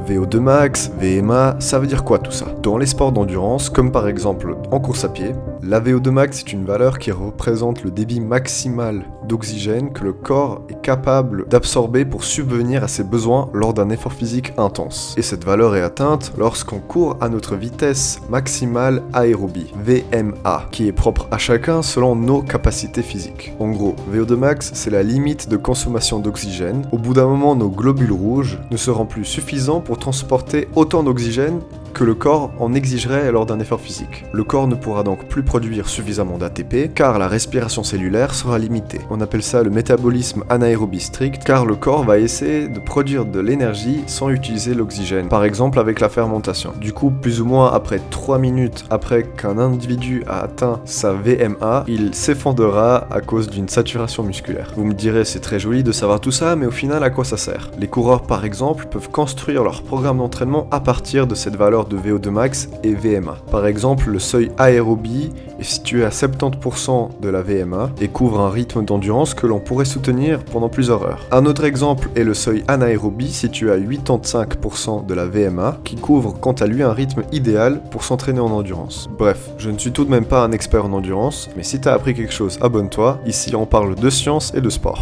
VO2 max, VMA, ça veut dire quoi tout ça? Dans les sports d'endurance, comme par exemple en course à pied, la VO2 max est une valeur qui représente le débit maximal d'oxygène que le corps est capable d'absorber pour subvenir à ses besoins lors d'un effort physique intense. Et cette valeur est atteinte lorsqu'on court à notre vitesse maximale aérobie, VMA, qui est propre à chacun selon nos capacités physiques. En gros, VO2 max, c'est la limite de consommation d'oxygène. Au bout d'un moment, nos globules rouges ne seront plus suffisants pour transporter autant d'oxygène que le corps en exigerait lors d'un effort physique. Le corps ne pourra donc plus produire suffisamment d'ATP car la respiration cellulaire sera limitée. On appelle ça le métabolisme anaérobie strict car le corps va essayer de produire de l'énergie sans utiliser l'oxygène, par exemple avec la fermentation. Du coup, plus ou moins après 3 minutes après qu'un individu a atteint sa VMA, il s'effondrera à cause d'une saturation musculaire. Vous me direz, c'est très joli de savoir tout ça, mais au final, à quoi ça sert? Les coureurs, par exemple, peuvent construire leur programme d'entraînement à partir de cette valeur de VO2 max et VMA. Par exemple, le seuil aérobie est situé à 70% de la VMA et couvre un rythme d'endurance que l'on pourrait soutenir pendant plusieurs heures. Un autre exemple est le seuil anaérobie situé à 85% de la VMA qui couvre quant à lui un rythme idéal pour s'entraîner en endurance. Bref, je ne suis tout de même pas un expert en endurance, mais si t'as appris quelque chose, abonne-toi, ici on parle de science et de sport.